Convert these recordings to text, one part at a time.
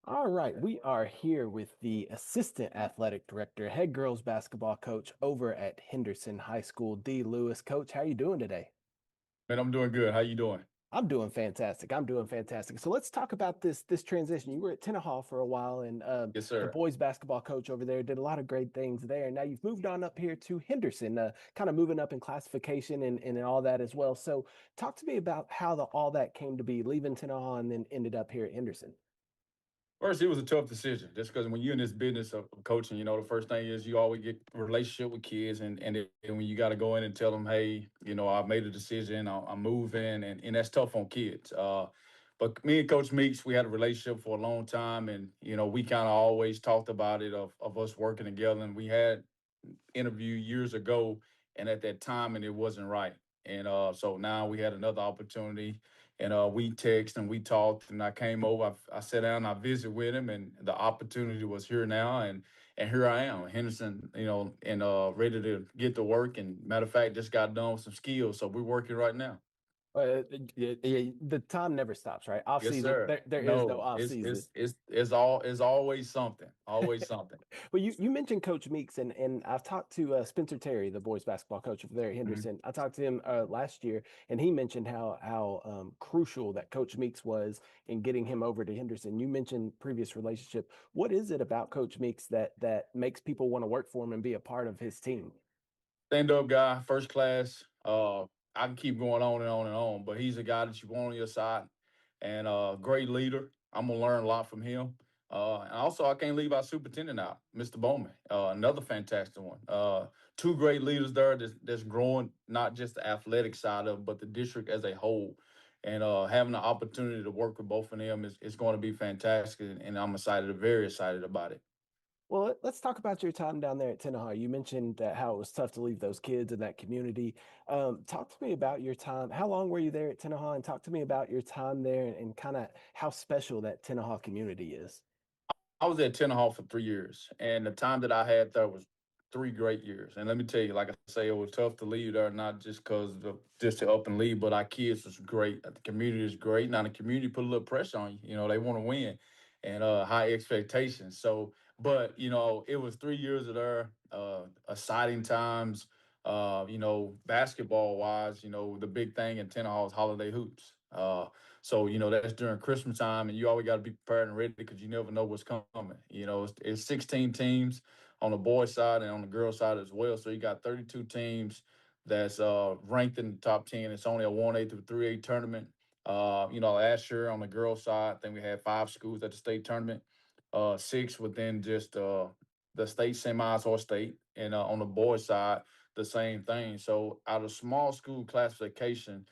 All right, we are here with the assistant athletic director, head girls basketball coach over at Henderson High School, Dee Lewis. Coach, how you doing today? Man, I'm doing good. How you doing? I'm doing fantastic. I'm doing fantastic. So let's talk about this transition. You were at Tenaha for a while, and Yes, the sir. boys basketball coach over there did a lot of great things there. Now you've moved on up here to Henderson, kind of moving up in classification and all that as well. So talk to me about how all that came to be, leaving Tenaha and then ended up here at Henderson. First, it was a tough decision just because when you're in this business of coaching, the first thing is you always get a relationship with kids. And when you got to go in and tell them, hey, I've made a decision, I'm moving, and that's tough on kids. But me and Coach Meeks, we had a relationship for a long time. And, we kind of always talked about it of us working together. And we had interview years ago, and at that time, and it wasn't right. And so now we had another opportunity, and we text and we talked, and I came over. I sat down, and I visited with him, and the opportunity was here now, and here I am, Henderson, and ready to get to work. And matter of fact, just got done with some skills, so we're working right now. The time never stops, right? Off Yes, season, sir. there is no No, off it's season. it's it's it's all it's always something, always something. Well, you mentioned Coach Meeks, and I've talked to Spencer Terry, the boys basketball coach over there at Mhm. Henderson. I talked to him last year, and he mentioned how crucial that Coach Meeks was in getting him over to Henderson. You mentioned previous relationship. What is it about Coach Meeks that makes people want to work for him and be a part of his team? Stand up guy, first class. I can keep going on and on and on, but he's a guy that you want on your side, and great leader. I'm gonna learn a lot from him. And also, I can't leave our superintendent out, Mr. Bowman, another fantastic one. Two great leaders there that's growing not just the athletic side of, but the district as a whole. And having the opportunity to work with both of them is going to be fantastic, and I'm excited, very excited about it. Well, let's talk about your time down there at Tenaha. You mentioned that how it was tough to leave those kids in that community. Talk to me about your time. How long were you there at Tenaha? And talk to me about your time there and kind of how special that Tenaha community is. I was at Tenaha for 3 years, and the time that I had there was 3 great years. And let me tell you, like I say, it was tough to leave there, not just because of just to up and leave, but our kids was great. The community is great. Now the community put a little pressure on you. They want to win, and high expectations. So, but it was 3 years of there, exciting times. Basketball wise, the big thing in Tenaha is holiday hoops. So that's during Christmas time, and you always got to be prepared and ready because you never know what's coming. It's 16 teams on the boys' side and on the girls' side as well. So you got 32 teams that's ranked in the top 10. It's only a 1A through 3A tournament. Last year on the girls' side, I think we had 5 schools at the state tournament, six within just the state semis or state, and on the boys' side, the same thing. So out of small school classification,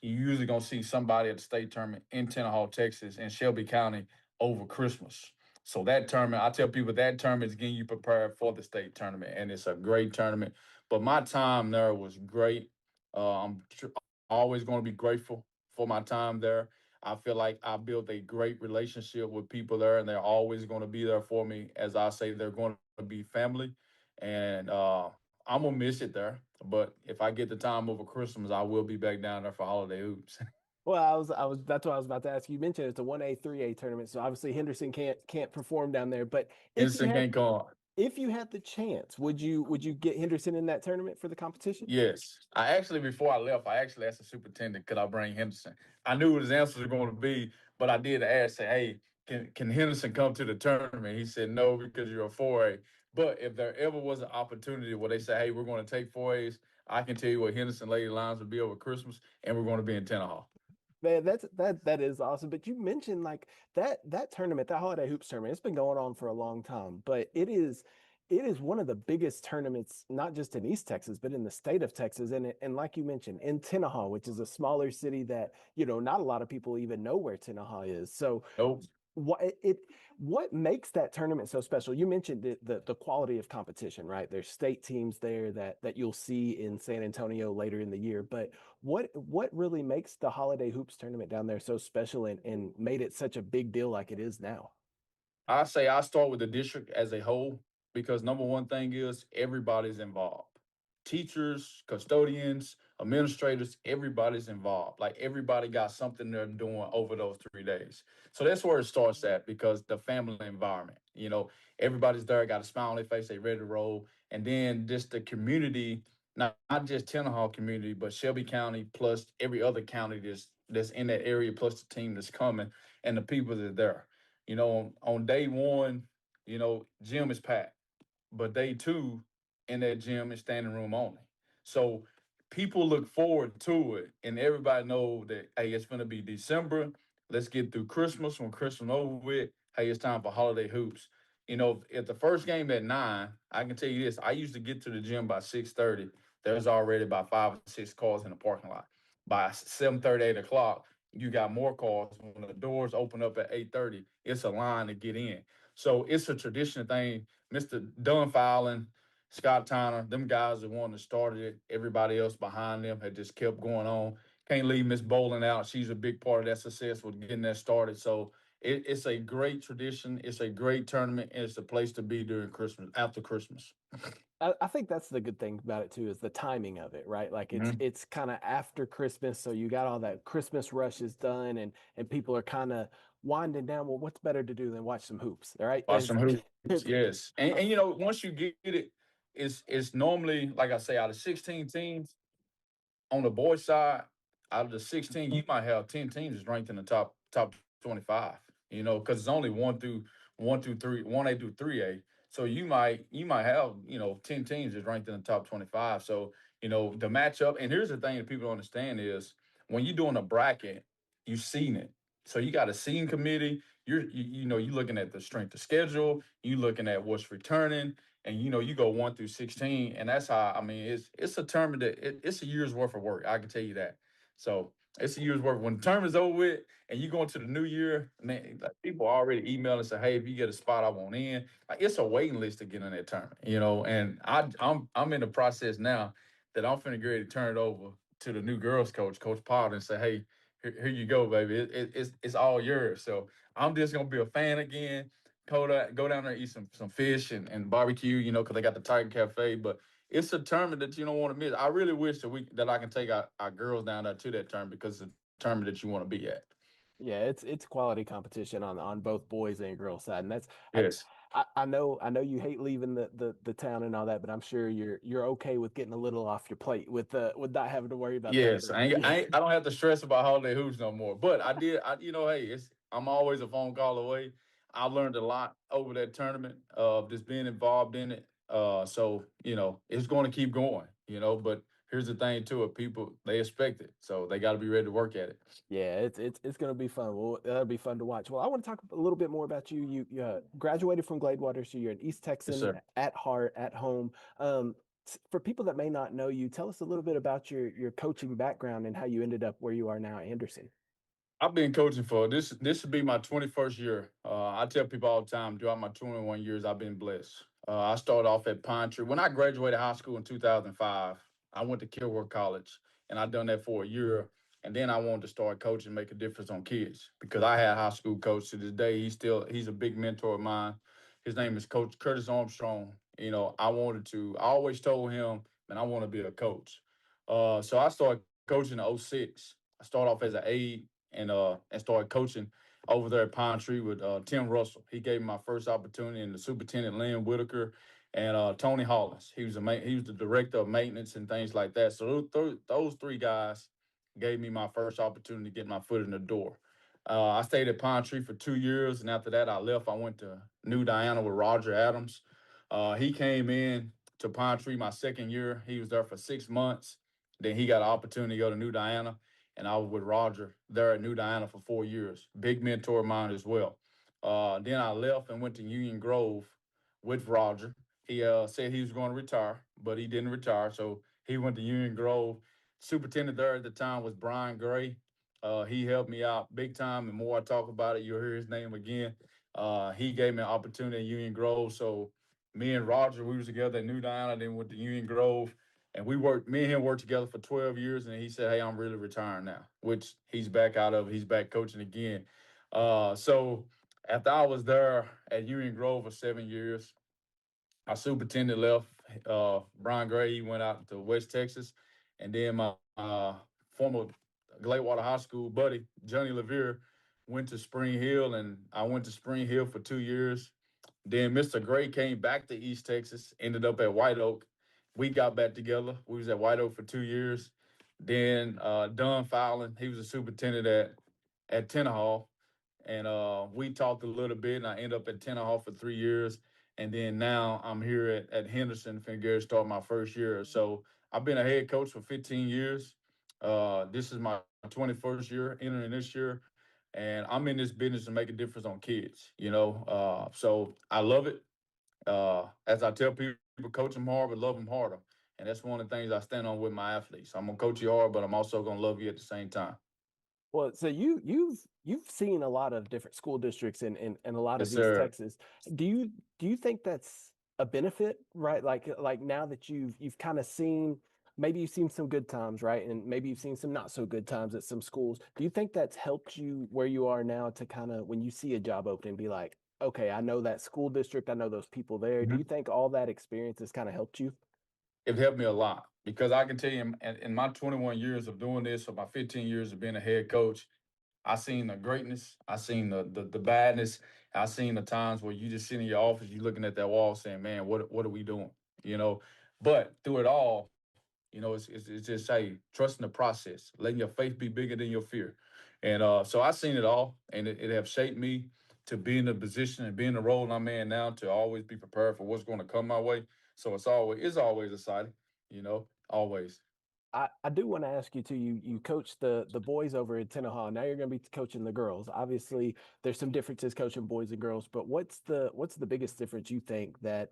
you're usually gonna see somebody at the state tournament in Tenaha, Texas, and Shelby County over Christmas. So that tournament, I tell people that tournament is getting you prepared for the state tournament, and it's a great tournament. But my time there was great. I'm always going to be grateful for my time there. I feel like I built a great relationship with people there, and they're always going to be there for me. As I say, they're going to be family, and I'm gonna miss it there. But if I get the time over Christmas, I will be back down there for holiday hoops. Well, that's what I was about to ask. You mentioned it's a 1A, 3A tournament, so obviously Henderson can't perform down there. But if you Instant had game card. if you had the chance, would you get Henderson in that tournament for the competition? Yes. I actually, before I left, I actually asked the superintendent, could I bring Henderson? I knew what his answers were going to be, but I did ask, say, hey, can Henderson come to the tournament? He said, no, because you're a 4A. But if there ever was an opportunity where they say, hey, we're going to take 4As, I can tell you what Henderson Lady Lions will be over Christmas, and we're going to be in Tenaha. Man, that is awesome. But you mentioned like that tournament, that holiday hoops tournament, it's been going on for a long time, but it is one of the biggest tournaments, not just in East Texas, but in the state of Texas. And like you mentioned, in Tenaha, which is a smaller city that, not a lot of people even know where Tenaha is. So Nope. what makes that tournament so special? You mentioned the quality of competition, right? There's state teams there that you'll see in San Antonio later in the year, but what really makes the holiday hoops tournament down there so special and made it such a big deal like it is now? I say I start with the district as a whole because number one thing is everybody's involved. teachers, custodians, administrators, everybody's involved. Like everybody got something they're doing over those 3 days. So that's where it starts at because the family environment, everybody's there, got a smile on their face, they ready to roll. And then just the community, not just Tenaha community, but Shelby County plus every other county that's in that area, plus the team that's coming and the people that are there. On day one, gym is packed, but day two in that gym is standing room only. So people look forward to it, and everybody know that hey, it's gonna be December. Let's get through Christmas. When Christmas over with, hey, it's time for holiday hoops. If the first game at 9, I can tell you this: I used to get to the gym by 6:30. There's already about 5 or 6 cars in the parking lot. By 7:30, 8 o'clock, you got more cars. When the doors open up at 8:30, it's a line to get in. So it's a tradition thing. Mr. Dunfowling, Scott Tyner, them guys are the one that started it. Everybody else behind them had just kept going on. Can't leave Miss Bowling out. She's a big part of that success with getting that started. So it's a great tradition. It's a great tournament. And it's a place to be during Christmas, after Christmas. I think that's the good thing about it too is the timing of it, right? Like Mm-hmm. it's kind of after Christmas, so you got all that Christmas rush is done, and people are kind of winding down. Well, what's better to do than watch some hoops, all right? Watch some hoops, It's yes. And once you get it, it's normally, like I say, out of 16 teams, on the boys' side, out of the 16, you might have 10 teams that's ranked in the top 25. Because it's only one through three, 1A through 3A. So you might have 10 teams that's ranked in the top 25. So the matchup. And here's the thing that people don't understand is when you're doing a bracket, you've seen it. So you got a seeding committee. You're looking at the strength of schedule. You looking at what's returning and you go 1 through 16, and that's how I mean it's a term that it's a year's worth of work. I can tell you that. So it's a year's work. When the term is over with, and you go into the new year, man, like people already email and say, "Hey, if you get a spot, I want in." Like it's a waiting list to get in that tournament, And I'm in the process now that I'm finna get ready to turn it over to the new girls coach, Coach Potter, and say, "Hey, here you go, baby. It's all yours." So I'm just gonna be a fan again, go down there, eat some fish and barbecue, because they got the Tiger Cafe. But it's a tournament that you don't want to miss. I really wish that I can take our girls down there to that tournament because it's a tournament that you want to be at. Yeah, it's quality competition on both boys and girls side, and that's Yes. I know you hate leaving the town and all that, but I'm sure you're okay with getting a little off your plate with not having to worry about that Yes, every day. I don't have to stress about holiday hoops no more. But I did, hey, I'm always a phone call away. I learned a lot over that tournament of just being involved in it. So it's going to keep going. But here's the thing to it: people they expect it, so they got to be ready to work at it. Yeah, it's going to be fun. Well, that'll be fun to watch. Well, I want to talk a little bit more about you. You graduated from Gladewater, so you're an East Yes, Texan sir. at heart, at home. For people that may not know you, tell us a little bit about your coaching background and how you ended up where you are now at Henderson. I've been coaching for this. This would be my 21st year. I tell people all the time, throughout my 21 years, I've been blessed. I started off at Pine Tree. When I graduated high school in 2005, I went to Kilworth College, and I done that for a year. And then I wanted to start coaching, make a difference on kids because I had a high school coach to this day. He's a big mentor of mine. His name is Coach Curtis Armstrong. I always told him, man, I want to be a coach. So I started coaching in '06. I started off as an aide and started coaching over there at Pine Tree with Tim Russell. He gave me my first opportunity, and the superintendent Lynn Whitaker and Tony Hollins. He was the director of maintenance and things like that. So those three guys gave me my first opportunity to get my foot in the door. I stayed at Pine Tree for 2 years, and after that, I left. I went to New Diana with Roger Adams. He came in to Pine Tree my second year. He was there for 6 months. Then he got an opportunity to go to New Diana, and I was with Roger there at New Diana for 4 years. Big mentor of mine as well. Then I left and went to Union Grove with Roger. He said he was going to retire, but he didn't retire, so he went to Union Grove. Superintendent there at the time was Brian Gray. He helped me out big time. The more I talk about it, you'll hear his name again. He gave me an opportunity at Union Grove. So me and Roger, we was together at New Diana, then went to Union Grove. And me and him worked together for 12 years. And he said, hey, I'm really retiring now, which he's back out of. He's back coaching again. So after I was there at Union Grove for 7 years, our superintendent left. Brian Gray, he went out to West Texas, and then my former Gladewater High School buddy Johnny Levere went to Spring Hill, and I went to Spring Hill for 2 years. Then Mr. Gray came back to East Texas, ended up at White Oak. We got back together. We was at White Oak for 2 years. Then Don Fowling, he was a superintendent at Tenaha, and we talked a little bit. And I ended up at Tenaha for 3 years, and then now I'm here at Henderson. Finna start my first year. So I've been a head coach for 15 years. This is my 21st year, entering this year, and I'm in this business to make a difference on kids. So I love it. As I tell people, coach them hard, but love them harder. And that's one of the things I stand on with my athletes. I'm gonna coach you hard, but I'm also gonna love you at the same time. Well, so you've seen a lot of different school districts in a lot Yes, of East sir. Texas. Do you think that's a benefit, right? Like now that you've kind of seen, maybe you've seen some good times, right? And maybe you've seen some not so good times at some schools. Do you think that's helped you where you are now to kind of when you see a job opening, be like, okay, I know that school district, I know those people there. Do you Mhm. think all that experience has kind of helped you? It helped me a lot because I can tell you in my 21 years of doing this, or my 15 years of being a head coach, I seen the greatness, I seen the badness, I seen the times where you just sit in your office, you looking at that wall saying, "Man, what are we doing?" You know. But through it all, it's just say trusting the process, letting your faith be bigger than your fear, and so I seen it all, and it have shaped me to be in the position and be in the role I'm in now to always be prepared for what's going to come my way. So it's always exciting, always. I do want to ask you too. You coach the boys over at Tenaha. Now you're going to be coaching the girls. Obviously, there's some differences coaching boys and girls, but what's the biggest difference you think that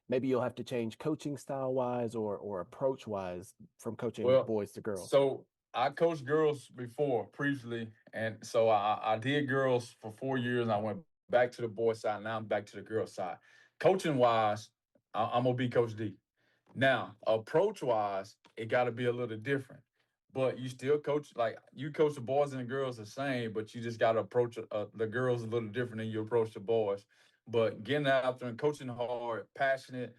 maybe you'll have to change coaching style wise or approach wise from coaching Well, boys to girls? so I coached girls before previously, and so I did girls for 4 years, and I went back to the boy side. Now I'm back to the girl side. Coaching wise, I'm gonna be Coach D. Now, approach wise, it got to be a little different. But you still coach, like you coach the boys and the girls the same, but you just got to approach the girls a little different than you approach the boys. But getting out there and coaching hard, passionate,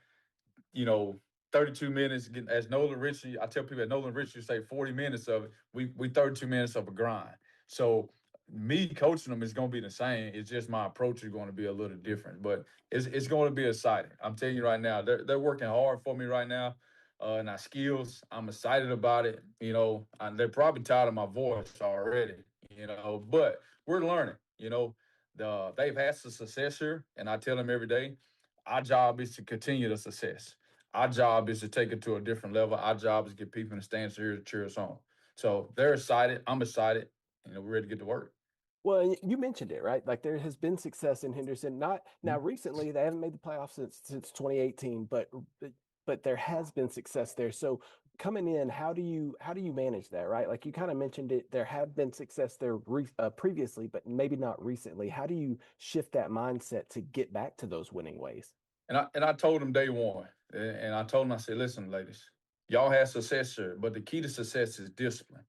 you know, 32 minutes. As Nolan Richie, I tell people at Nolan Richie say 40 minutes of it. We 32 minutes of a grind. So me coaching them is going to be the same. It's just my approach is going to be a little different, but it's going to be exciting. I'm telling you right now, they're working hard for me right now. And our skills, I'm excited about it. And they're probably tired of my voice already. But we're learning. They've had some success here, and I tell them every day, our job is to continue the success. Our job is to take it to a different level. Our job is to get people in the stands here to cheer us on. So they're excited. I'm excited. We're ready to get to work. Well, you mentioned it, right? Like there has been success in Henderson. Not now recently, they haven't made the playoffs since 2018, but there has been success there. So coming in, how do you manage that, right? Like you kind of mentioned it, there have been success there previously, but maybe not recently. How do you shift that mindset to get back to those winning ways? And I told them day one, and I told them, I said, listen, ladies, y'all had success here, but the key to success is discipline.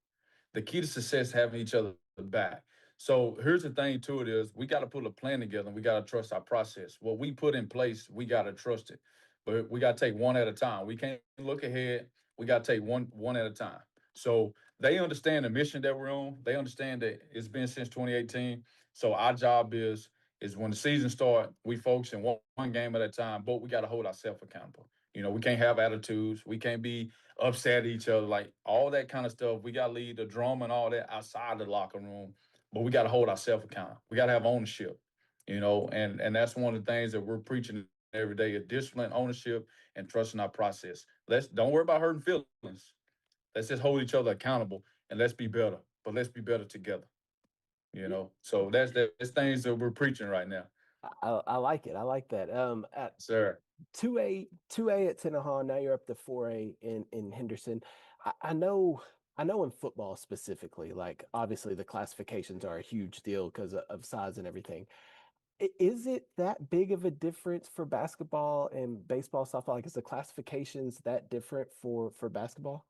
The key to success is having each other back. So here's the thing to it is we got to put a plan together and we got to trust our process. What we put in place, we got to trust it. But we got to take one at a time. We can't look ahead. We got to take one at a time. So they understand the mission that we're on. They understand that it's been since 2018. So our job is when the season starts, we focus in one game at a time, but we got to hold ourselves accountable. We can't have attitudes. We can't be upset at each other, like all that kind of stuff. We got to leave the drama and all that outside the locker room, but we got to hold ourselves accountable. We got to have ownership, and that's one of the things that we're preaching every day: is discipline, ownership, and trusting our process. Let's don't worry about hurting feelings. Let's just hold each other accountable and let's be better. But let's be better together. So that's things that we're preaching right now, I like it. I like that. At sir. 2A at Tenaha. Now you're up to 4A in Henderson. I know in football specifically, like obviously the classifications are a huge deal because of size and everything. Is it that big of a difference for basketball and baseball, softball? Like, is the classifications that different for basketball?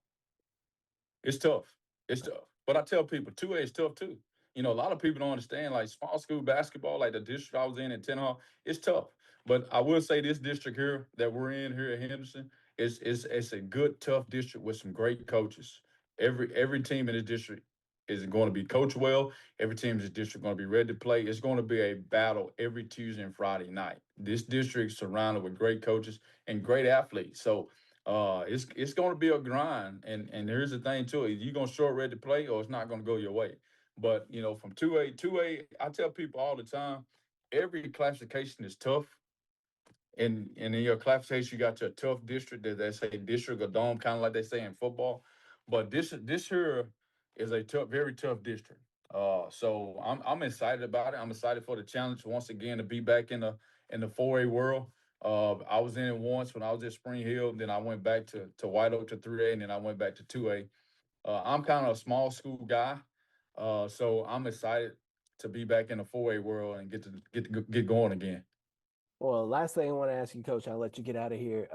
It's tough. It's tough. But I tell people 2A is tough too. A lot of people don't understand like small school basketball, like the district I was in Tenaha, it's tough. But I will say this district here that we're in here at Henderson is it's a good, tough district with some great coaches. Every team in this district is going to be coached well. Every team in this district going to be ready to play. It's going to be a battle every Tuesday and Friday night. This district is surrounded with great coaches and great athletes. So it's going to be a grind. And here's the thing too: you're going to show up ready to play, or it's not going to go your way. But from 2A, I tell people all the time, every classification is tough. And in your classification, you got your tough district that they say district or dome, kind of like they say in football. But this here is a tough, very tough district. So I'm excited about it. I'm excited for the challenge once again to be back in the 4A world. I was in it once when I was at Spring Hill. Then I went back to White Oak to 3A, and then I went back to 2A. I'm kind of a small school guy, so I'm excited to be back in the 4A world and get going again. Well, last thing I want to ask you, Coach, I'll let you get out of here.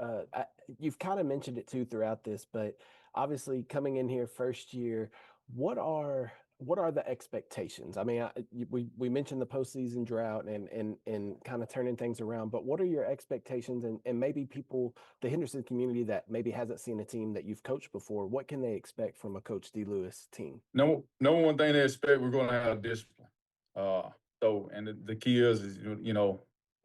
You've kind of mentioned it too throughout this, but obviously coming in here first year, what are the expectations? I mean, we mentioned the postseason drought and kind of turning things around, but what are your expectations and maybe people, the Henderson community that maybe hasn't seen a team that you've coached before, what can they expect from a Coach Dee Lewis team? No one thing they expect we're going to have discipline. Uh, and the key is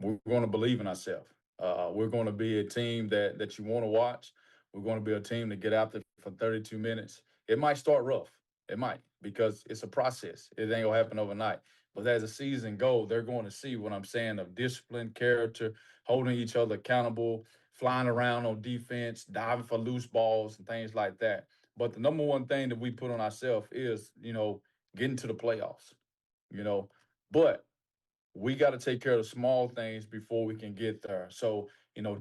we're going to believe in ourselves. We're going to be a team that you want to watch. We're going to be a team to get out there for 32 minutes. It might start rough. It might because it's a process. It ain't gonna happen overnight. But as a season goes, they're going to see what I'm saying of discipline, character, holding each other accountable, flying around on defense, diving for loose balls and things like that. But the number one thing that we put on ourselves is, getting to the playoffs, you know. But we got to take care of the small things before we can get there. So,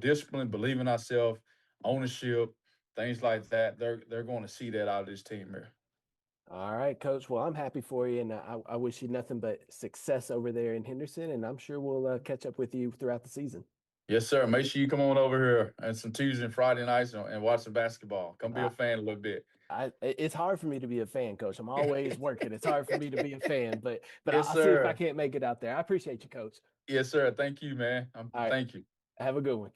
discipline, believe in ourselves, ownership, things like that. They're going to see that out of this team here. All right, Coach. Well, I'm happy for you, and I wish you nothing but success over there in Henderson, and I'm sure we'll catch up with you throughout the season. Yes, sir. Make sure you come on over here and some Tuesday and Friday nights and watch some basketball. Come be a I, fan a little bit. it's hard for me to be a fan, Coach. I'm always working. It's hard for me to be a fan, but Yes, I'll see if I sir. can't make it out there. I appreciate you, Coach. Yes, sir. Thank you, man. All right, Thank you. have a good one.